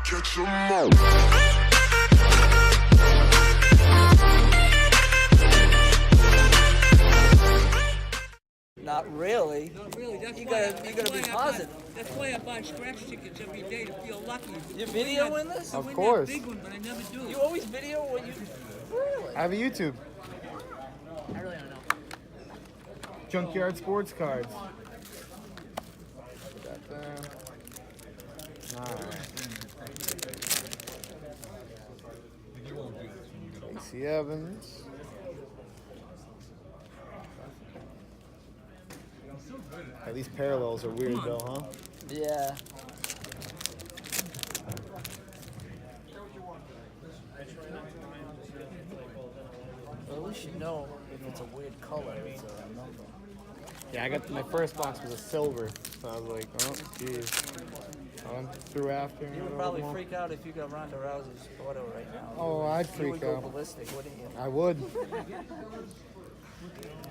Catch 'em all. Not really. Not really. That's You why gotta be positive. That's why I buy scratch tickets every day to feel lucky. You videoing this? I Of win course. That big one, but I never do. You always video when you. Really? I have a YouTube. I really don't know. Junkyard Sports Cards. Put that there. Alright. Casey Evans. Yeah, these parallels are weird though, huh? Yeah. Well, at least you know if it's a weird color, it's a number. Yeah, I got my first box was a silver, so I was like, oh, geez. I went through after. You would probably freak out if you got Ronda Rousey's photo right now. Oh, I'd You freak would go out. ballistic, wouldn't you? I would.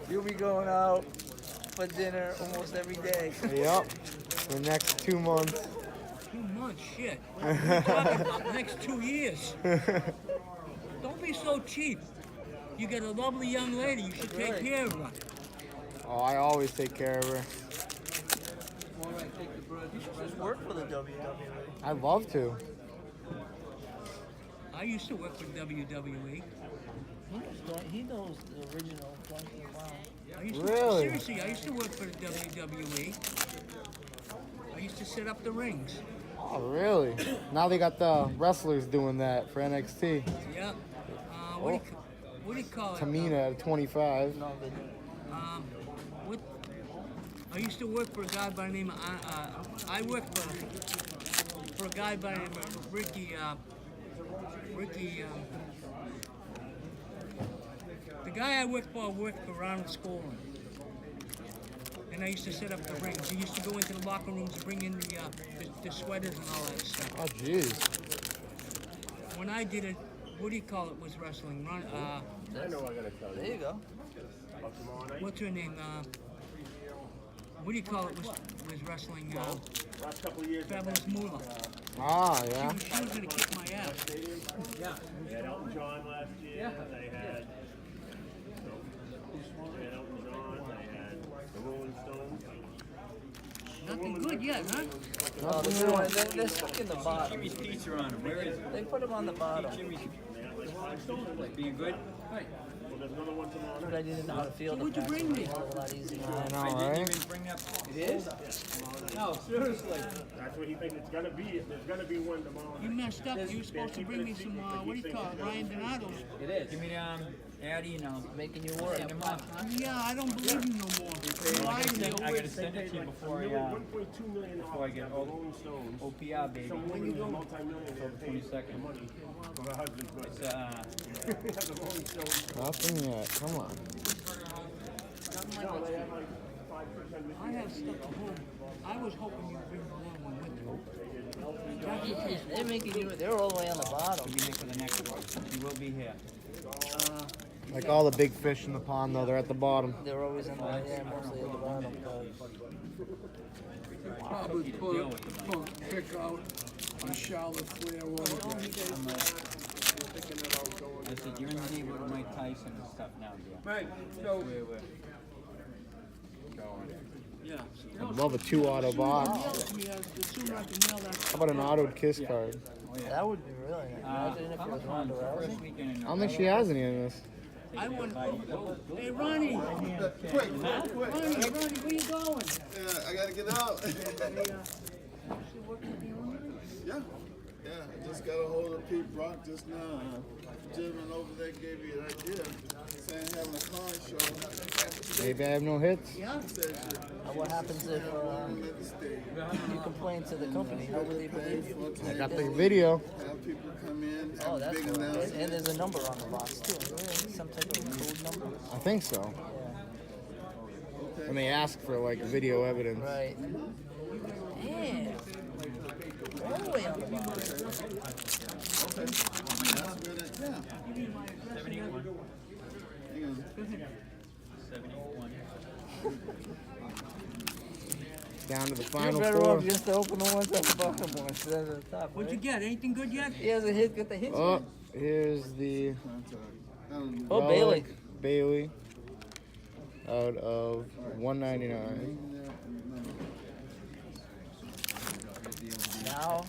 You'll be going out for dinner almost every day. Yep. The next 2 months. 2 months, shit. We're talking about the next 2 years. Don't be so cheap. You got a lovely young lady. You should take Right. care of her. Oh, I always take care of her. You should just work for the WWE. I'd love to. I used to work for WWE. He knows the original Donkey Kong. I used Really? Seriously, I used to work for the WWE. I used to set up the rings. Oh, really? Now they got the wrestlers doing that for NXT. Yeah. What do you call it? Tamina at 25. No, they didn't. What? I used to work for a guy by the name of, I worked for a guy by the name of Ricky, the guy I worked for Ronald Scollin. And I used to set up the rings. He used to go into the locker rooms and bring in the sweaters and all that stuff. Oh, jeez. When I did it, what do you call it, was wrestling? I know I gotta tell you. There you go. What's her name? What do you call it, was wrestling? Last couple of years, Fabulous Moolah. Ah, yeah. She was gonna kick my ass. they had Elton John last year. They had Elton John. They had the Rolling Stones. Nothing good yet, huh? Oh, they're stuck in the bottom. Jimmy's Pizza on him. Where is it? They put them on the bottom. Jimmy's being good? Well, there's another one tomorrow But night. I didn't know how to feel the What'd you pass. bring me? It was a lot easier. I know, I didn't right? even bring up. It is? No, seriously. That's what he thinks it's gonna be. There's gonna be one tomorrow You night. messed up. You were supposed to bring me some, what do you call it, Ryan Donato's. It is. Give me Addie and I'll Making you work. send him up. Yeah, I don't believe you no more. You lied to me. I gotta send it to you before I, $1.2 million before I get the Rolling Stones. OPR, baby. Some woman who's a multi-millionaire paid 22nd. money for her husband's birthday. It's, The Rolling Stones. Nothing yet. Come on. No, they have like 5% I have stuff at home. I was hoping you'd bring one with you. Yeah, they're making you. They're all the way on the bottom. be here for the next one. You will be here. Like all the big fish in the pond, though, they're at the bottom. They're always on the mostly at the bottom. Probably pick out a Charlotte Flair autograph. I said, you're in the neighborhood of Mike Tyson and stuff now, dear. Right, so, Where we're going. yeah. I'd love a 2 auto box. The sooner I can mail that. How about an autoed kiss card? That would be really nice. Imagine if it was Ronda First Rousey. weekend in I don't think she has any in this. I want. Hey, Ronnie. Quick. Ronnie, where you going? I gotta get out. Yeah. Yeah, I just got a hold of Pete Brock just now. Gentleman over there gave me an idea, saying having a car show. Maybe I have no hits. Yeah. What happens if you complain to the company? How would they believe you? I got the video. Have people come in, Oh, have that's big cool. announcements. And there's a number on the box too. Some type of code number. I think so. And they ask for like video evidence. Right. Damn. All the way on the bottom. Yeah. 71. Hang on. 71. Down to the You're final better four. off just to open the ones at the bottom ones than at the top. What'd you Right? get? Anything good yet? He hasn't got the hits. Oh, here's the Oh, Bailey. Bailey out of 199. Now,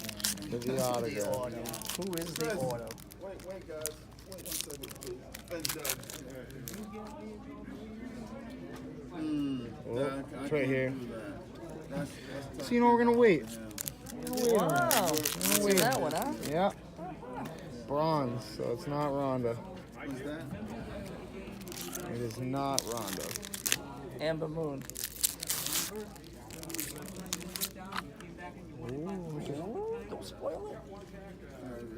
With the the autograph. auto. Who is the auto? Wait, guys. Wait 1 second, please. And Doug. Oh, it's right here. That's So you know we're gonna wait. Wow. See that one, huh? Yeah. Bronze, so it's not Rhonda. What's that? It is not Rhonda. Amber Moon. Don't spoil it.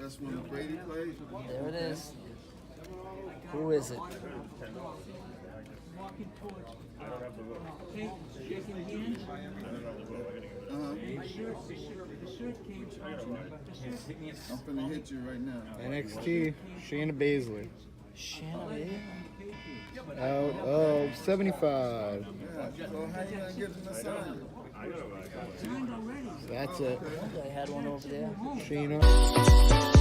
That's when Brady played. There it is. Who is it? Walking towards, shaking hands. The shirt came from, but the shirt I'm finna hit you right now. NXT, Shayna Baszler. Shannon. Out of 75. Yeah, so how you gonna get an assignment? signed already. That's it. I had one over there. Shayna.